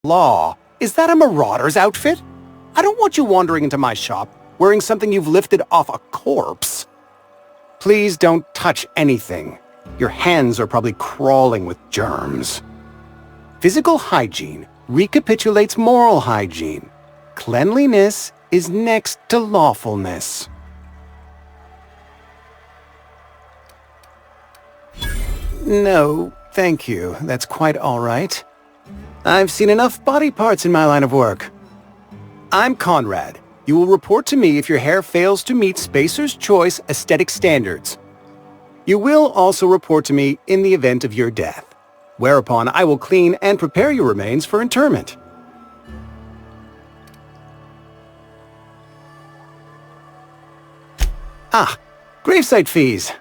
Law, is that a marauder's outfit? I don't want you wandering into my shop wearing something you've lifted off a corpse. Please don't touch anything. Your hands are probably crawling with germs. Physical hygiene recapitulates moral hygiene. Cleanliness is next to lawfulness. No, thank you. That's quite all right. I've seen enough body parts in my line of work. I'm Conrad. You will report to me if your hair fails to meet Spacer's Choice aesthetic standards. You will also report to me in the event of your death, whereupon I will clean and prepare your remains for interment. Gravesite fees.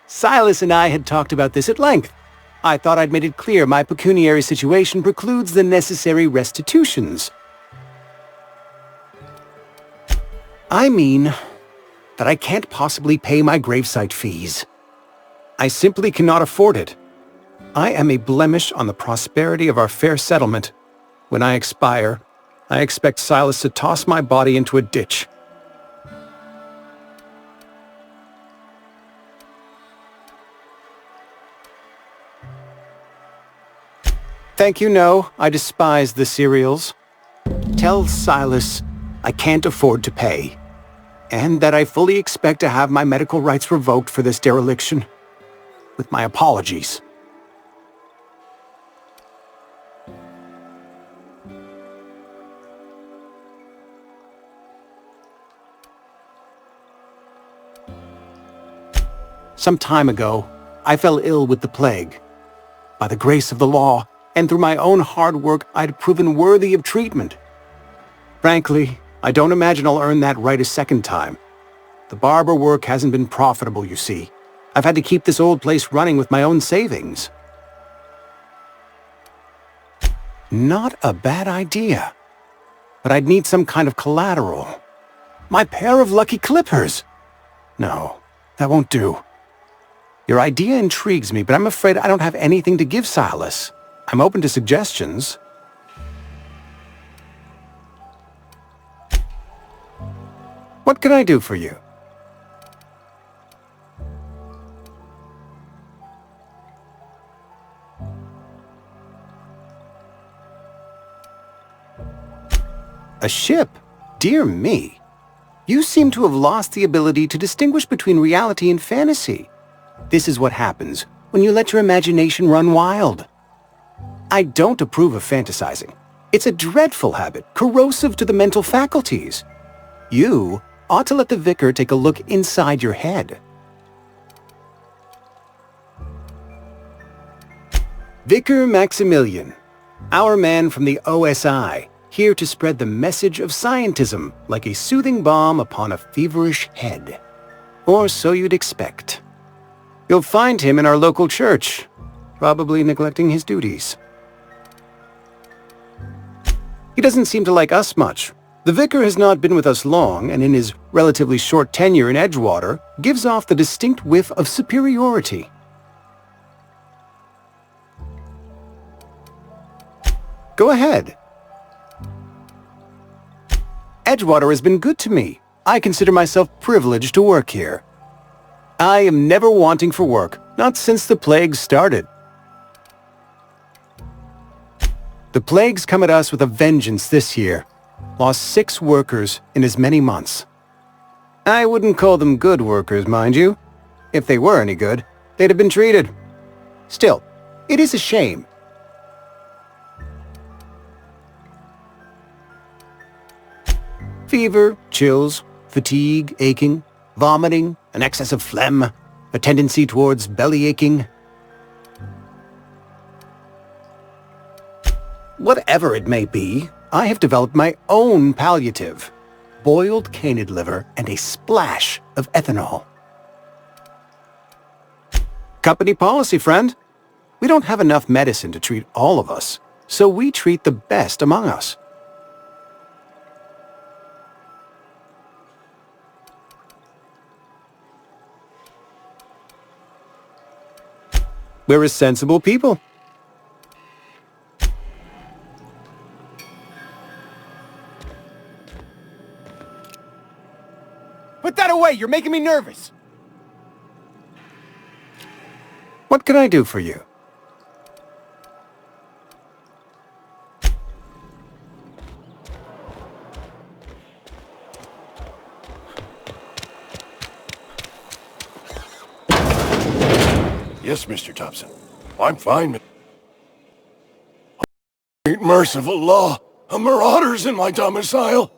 Silas and I had talked about this at length. I thought I'd made it clear my pecuniary situation precludes the necessary restitutions. I mean that I can't possibly pay my gravesite fees. I simply cannot afford it. I am a blemish on the prosperity of our fair settlement. When I expire, I expect Silas to toss my body into a ditch. Thank you, no. I despise the cereals. Tell Silas I can't afford to pay, and that I fully expect to have my medical rights revoked for this dereliction. With my apologies. Some time ago, I fell ill with the plague. By the grace of the law, and through my own hard work, I'd proven worthy of treatment. Frankly, I don't imagine I'll earn that right a second time. The barber work hasn't been profitable, you see. I've had to keep this old place running with my own savings. Not a bad idea. But I'd need some kind of collateral. My pair of lucky clippers! No, that won't do. Your idea intrigues me, but I'm afraid I don't have anything to give Silas. I'm open to suggestions. What can I do for you? A ship? Dear me. You seem to have lost the ability to distinguish between reality and fantasy. This is what happens when you let your imagination run wild. I don't approve of fantasizing. It's a dreadful habit, corrosive to the mental faculties. You ought to let the vicar take a look inside your head. Vicar Maximilian, our man from the OSI, here to spread the message of scientism like a soothing balm upon a feverish head. Or so you'd expect. You'll find him in our local church, probably neglecting his duties. He doesn't seem to like us much. The vicar has not been with us long, and in his relatively short tenure in Edgewater, gives off the distinct whiff of superiority. Go ahead. Edgewater has been good to me. I consider myself privileged to work here. I am never wanting for work, not since the plague started. The plague's come at us with a vengeance this year. Lost 6 workers in as many months. I wouldn't call them good workers, mind you. If they were any good, they'd have been treated. Still, it is a shame. Fever, chills, fatigue, aching, vomiting, an excess of phlegm, a tendency towards belly aching. Whatever it may be, I have developed my own palliative. Boiled canid liver and a splash of ethanol. Company policy, friend. We don't have enough medicine to treat all of us, so we treat the best among us. We're a sensible people. Put that away! You're making me nervous! What can I do for you? Yes, Mr. Thompson. I'm fine. Great merciful law! A marauder's in my domicile!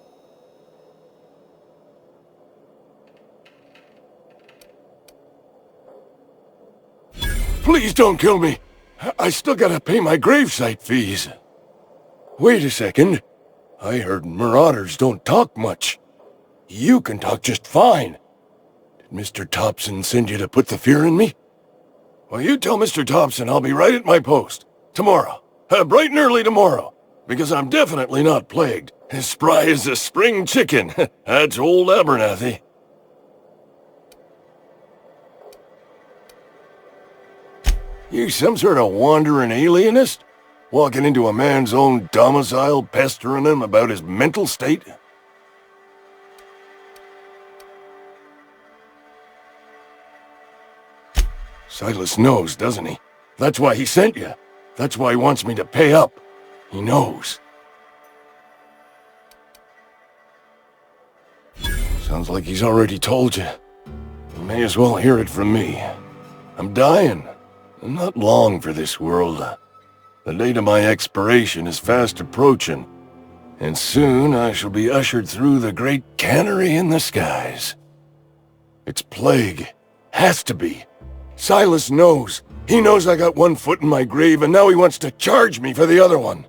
Please don't kill me. I still gotta pay my gravesite fees. Wait a second. I heard marauders don't talk much. You can talk just fine. Did Mr. Thompson send you to put the fear in me? Well, you tell Mr. Thompson I'll be right at my post. Tomorrow. Bright and early tomorrow. Because I'm definitely not plagued. As spry as a spring chicken. That's old Abernathy. You some sort of wandering alienist? Walking into a man's own domicile, pestering him about his mental state? Silas knows, doesn't he? That's why he sent you. That's why he wants me to pay up. He knows. Sounds like he's already told you. You may as well hear it from me. I'm dying. I'm not long for this world. The date of my expiration is fast approaching, and soon I shall be ushered through the great cannery in the skies. It's plague. Has to be. Silas knows. He knows I got one foot in my grave, and now he wants to charge me for the other one.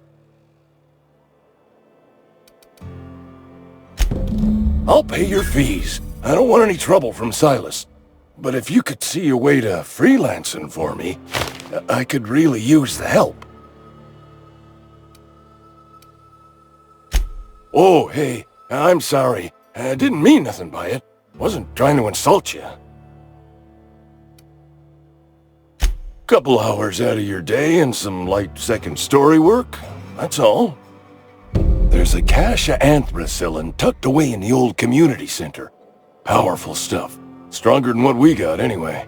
I'll pay your fees. I don't want any trouble from Silas. But if you could see a way to freelancing for me, I could really use the help. Oh, hey, I'm sorry. I didn't mean nothing by it. Wasn't trying to insult you. Couple hours out of your day and some light second story work, that's all. There's a cache of anthracillin tucked away in the old community center. Powerful stuff. Stronger than what we got, anyway.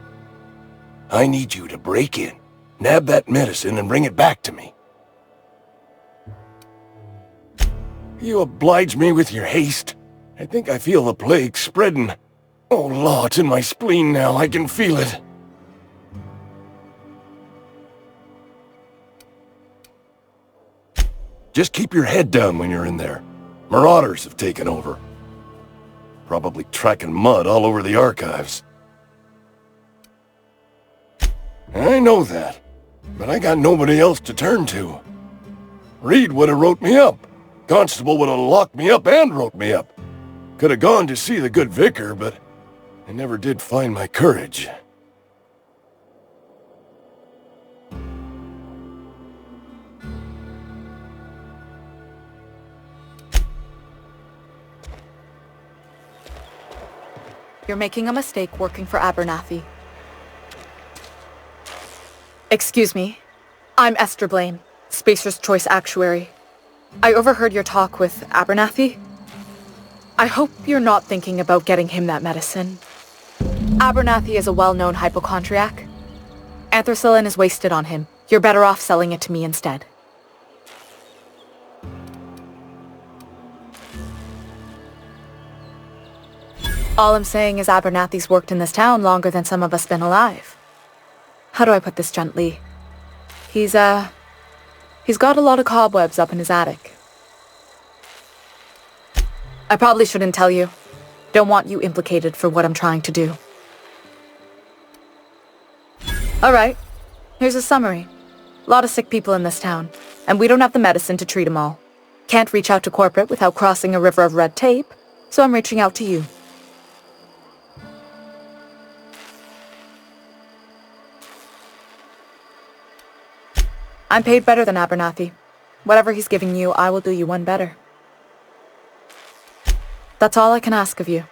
I need you to break in, nab that medicine, and bring it back to me. You oblige me with your haste. I think I feel the plague spreading. Oh, law, it's in my spleen now. I can feel it. Just keep your head down when you're in there. Marauders have taken over. Probably tracking mud all over the archives. I know that, but I got nobody else to turn to. Reed would have wrote me up. Constable would have locked me up and wrote me up. Could have gone to see the good vicar, but I never did find my courage. You're making a mistake working for Abernathy. Excuse me. I'm Esther Blaine, Spacer's Choice Actuary. I overheard your talk with Abernathy. I hope you're not thinking about getting him that medicine. Abernathy is a well-known hypochondriac. Anthracillin is wasted on him. You're better off selling it to me instead. All I'm saying is Abernathy's worked in this town longer than some of us been alive. How do I put this gently? He's got a lot of cobwebs up in his attic. I probably shouldn't tell you. Don't want you implicated for what I'm trying to do. Alright, here's a summary. A lot of sick people in this town, and we don't have the medicine to treat them all. Can't reach out to corporate without crossing a river of red tape, so I'm reaching out to you. I'm paid better than Abernathy. Whatever he's giving you, I will do you one better. That's all I can ask of you.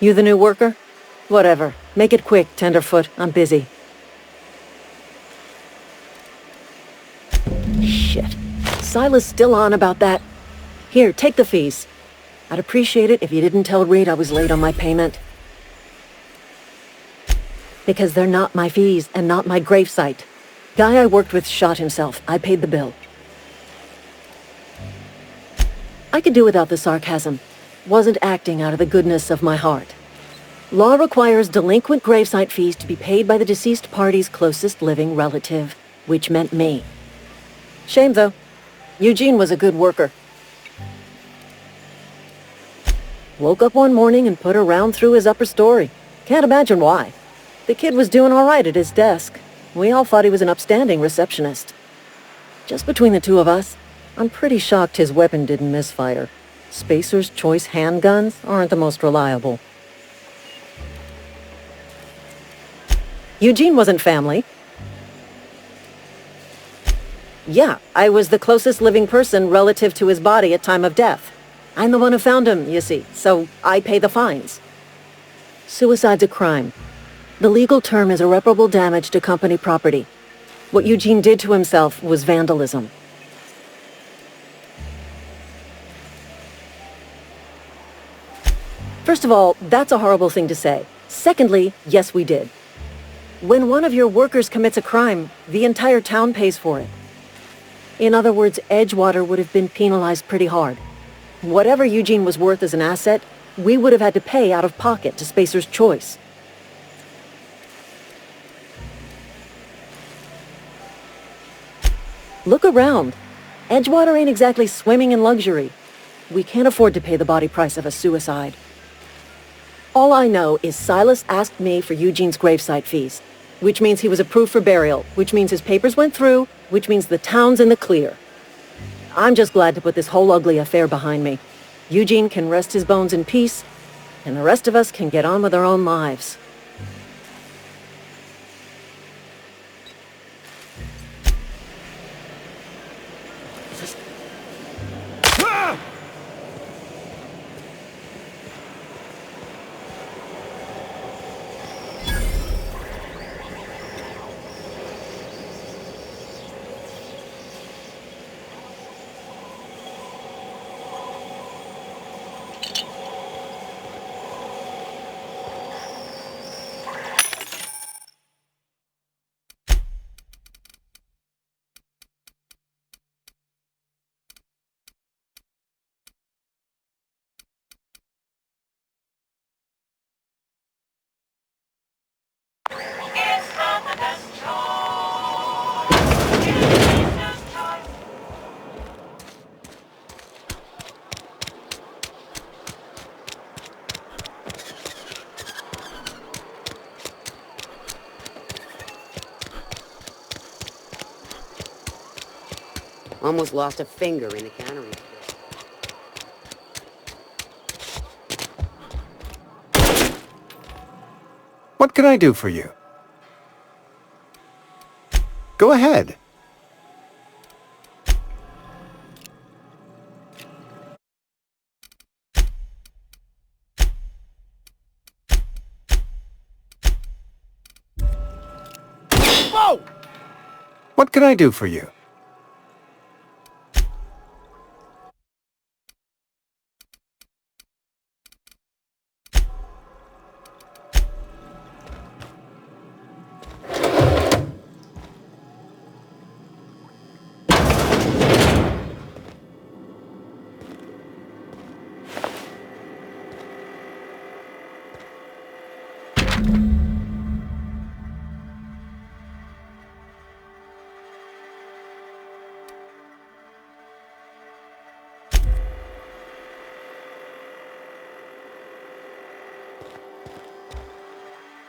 You the new worker? Whatever. Make it quick, Tenderfoot. I'm busy. Shit. Silas still on about that. Here, take the fees. I'd appreciate it if you didn't tell Reed I was late on my payment. Because they're not my fees and not my gravesite. Guy I worked with shot himself. I paid the bill. I could do without the sarcasm. Wasn't acting out of the goodness of my heart. Law requires delinquent gravesite fees to be paid by the deceased party's closest living relative, which meant me. Shame, though. Eugene was a good worker. Woke up one morning and put a round through his upper story. Can't imagine why. The kid was doing all right at his desk. We all thought he was an upstanding receptionist. Just between the two of us, I'm pretty shocked his weapon didn't misfire. Spacer's Choice handguns aren't the most reliable. Eugene wasn't family. Yeah, I was the closest living person relative to his body at time of death. I'm the one who found him, you see, so I pay the fines. Suicide's a crime. The legal term is irreparable damage to company property. What Eugene did to himself was vandalism. First of all, that's a horrible thing to say. Secondly, yes, we did. When one of your workers commits a crime, the entire town pays for it. In other words, Edgewater would have been penalized pretty hard. Whatever Eugene was worth as an asset, we would have had to pay out of pocket to Spacer's Choice. Look around. Edgewater ain't exactly swimming in luxury. We can't afford to pay the body price of a suicide. All I know is Silas asked me for Eugene's gravesite fees, which means he was approved for burial, which means his papers went through, which means the town's in the clear. I'm just glad to put this whole ugly affair behind me. Eugene can rest his bones in peace, and the rest of us can get on with our own lives. Almost lost a finger in the cannery. What can I do for you? Go ahead. Whoa! What can I do for you?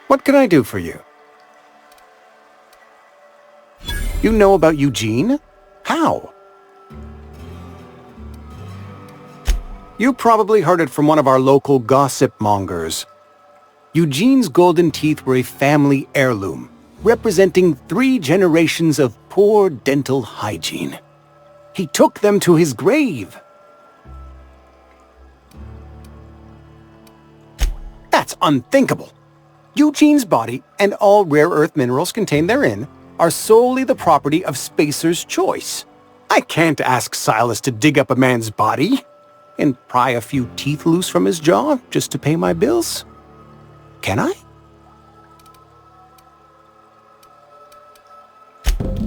What can I do for you? You know about Eugene? How? You probably heard it from one of our local gossip mongers. Eugene's golden teeth were a family heirloom, representing 3 generations of poor dental hygiene. He took them to his grave. That's unthinkable. Eugene's body and all rare earth minerals contained therein are solely the property of Spacer's choice. I can't ask Silas to dig up a man's body and pry a few teeth loose from his jaw just to pay my bills. Can I?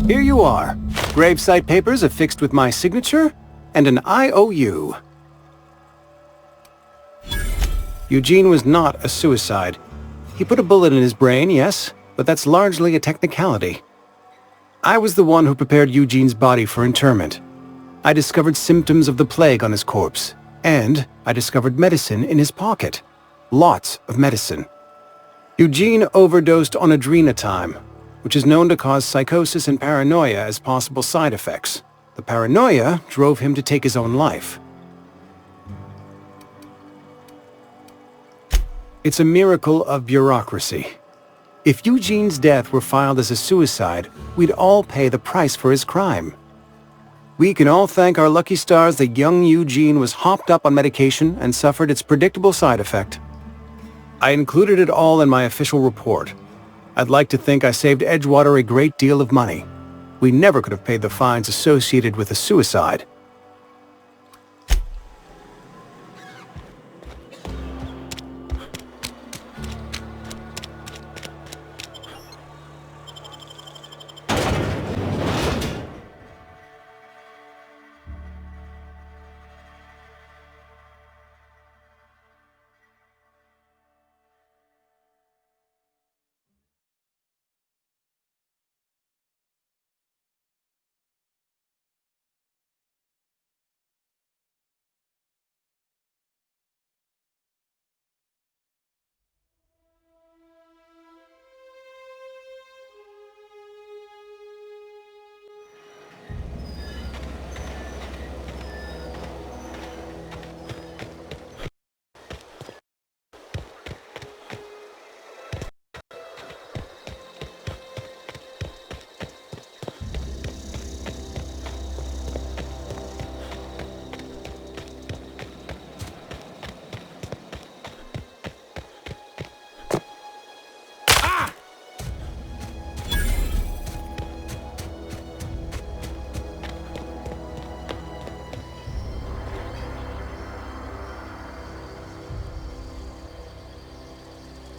Here you are. Gravesite papers affixed with my signature and an IOU. Eugene was not a suicide. He put a bullet in his brain, yes, but that's largely a technicality. I was the one who prepared Eugene's body for interment. I discovered symptoms of the plague on his corpse, and I discovered medicine in his pocket. Lots of medicine. Eugene overdosed on adrenatime, which is known to cause psychosis and paranoia as possible side effects. The paranoia drove him to take his own life. It's a miracle of bureaucracy. If Eugene's death were filed as a suicide, we'd all pay the price for his crime. We can all thank our lucky stars that young Eugene was hopped up on medication and suffered its predictable side effect. I included it all in my official report. I'd like to think I saved Edgewater a great deal of money. We never could have paid the fines associated with a suicide.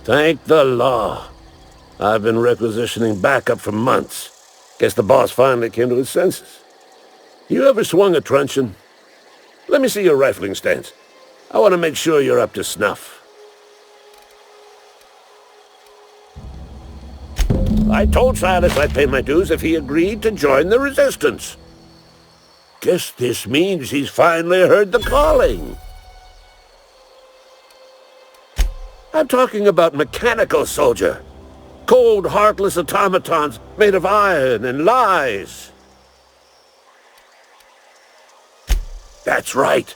Thank the law. I've been requisitioning backup for months. Guess the boss finally came to his senses. You ever swung a truncheon? Let me see your rifling stance. I want to make sure you're up to snuff. I told Silas I'd pay my dues if he agreed to join the resistance. Guess this means he's finally heard the calling. I'm talking about mechanical soldier. Cold, heartless automatons made of iron and lies. That's right.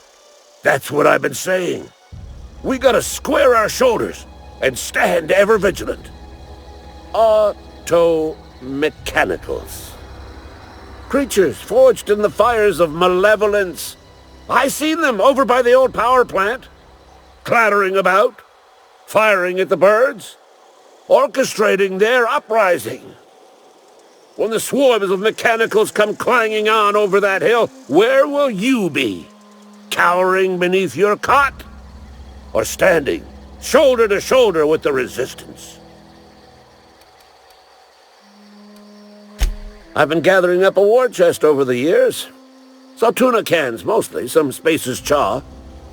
That's what I've been saying. We gotta square our shoulders and stand ever vigilant. Auto-mechanicals. Creatures forged in the fires of malevolence. I seen them over by the old power plant, clattering about, firing at the birds, orchestrating their uprising. When the swarms of mechanicals come clanging on over that hill, where will you be? Cowering beneath your cot? Or standing shoulder to shoulder with the resistance? I've been gathering up a war chest over the years. Saw tuna cans mostly, some Spacer's chaw, a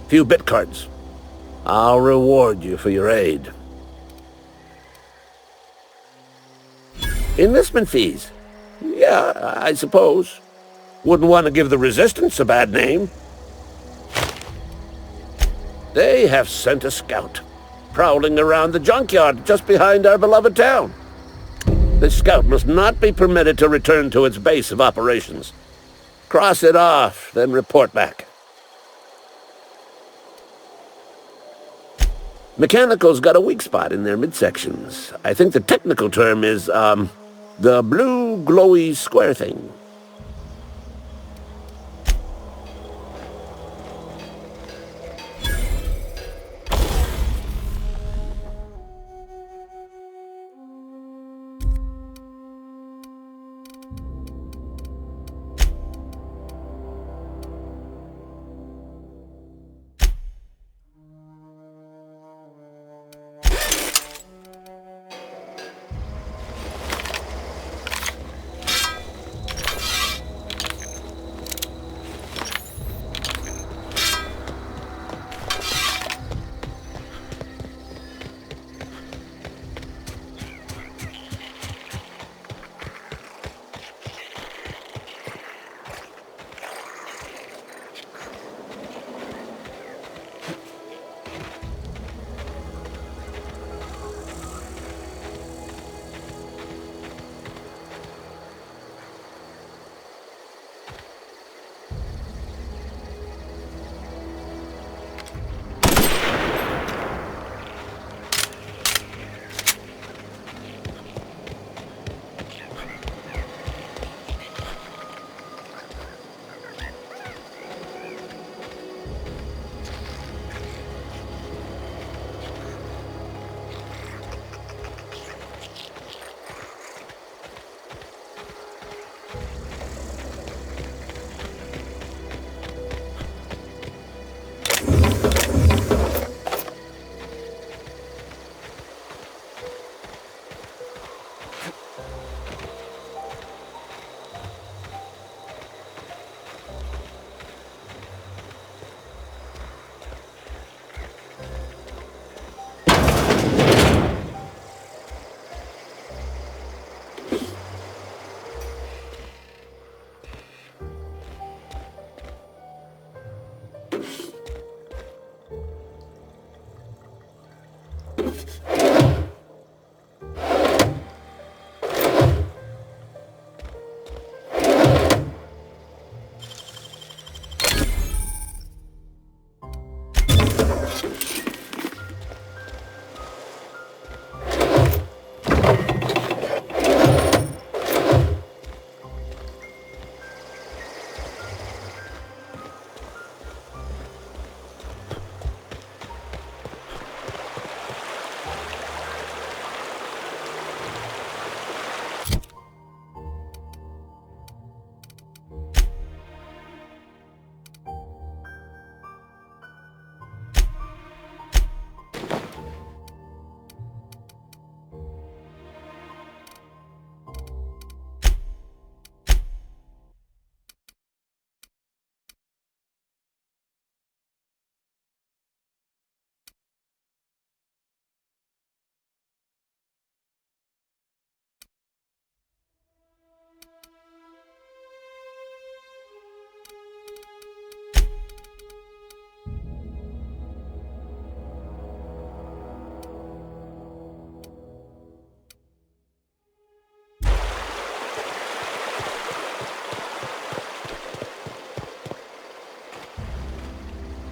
few bit cards. I'll reward you for your aid. Enlistment fees? Yeah, I suppose. Wouldn't want to give the resistance a bad name. They have sent a scout, prowling around the junkyard just behind our beloved town. This scout must not be permitted to return to its base of operations. Cross it off, then report back. Mechanicals got a weak spot in their midsections. I think the technical term is, the blue glowy square thing.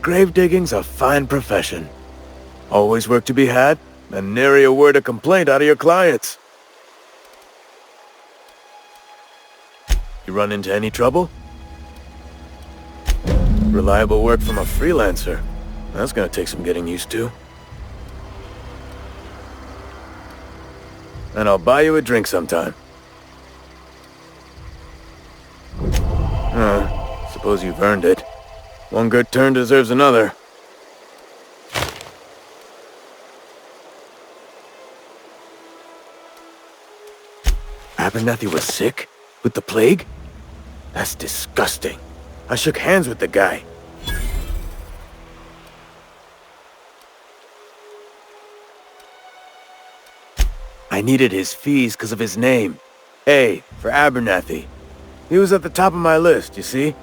grave digging's a fine profession. Always work to be had, and nary a word of complaint out of your clients. You run into any trouble? Reliable work from a freelancer. That's gonna take some getting used to. And I'll buy you a drink sometime. Suppose you've earned it. One good turn deserves another. Abernathy was sick? With the plague? That's disgusting. I shook hands with the guy. I needed his fees because of his name. A, for Abernathy. He was at the top of my list, you see?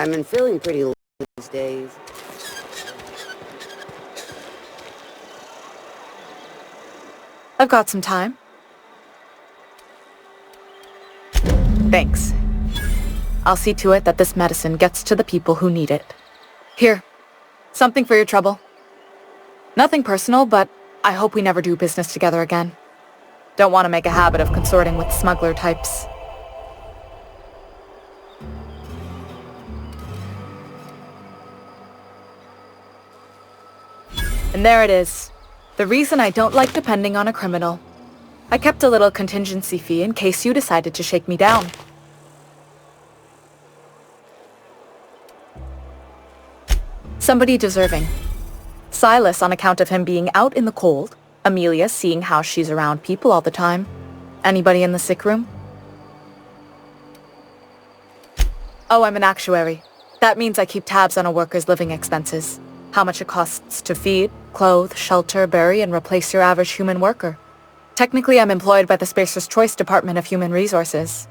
I've been feeling pretty low these days. I've got some time. Thanks. I'll see to it that this medicine gets to the people who need it. Here, something for your trouble. Nothing personal, but I hope we never do business together again. Don't want to make a habit of consorting with smuggler types. And there it is. The reason I don't like depending on a criminal. I kept a little contingency fee in case you decided to shake me down. Somebody deserving. Silas on account of him being out in the cold. Amelia seeing how she's around people all the time. Anybody in the sick room? Oh, I'm an actuary. That means I keep tabs on a worker's living expenses. How much it costs to feed, clothe, shelter, bury, and replace your average human worker. Technically, I'm employed by the Spacer's Choice Department of Human Resources.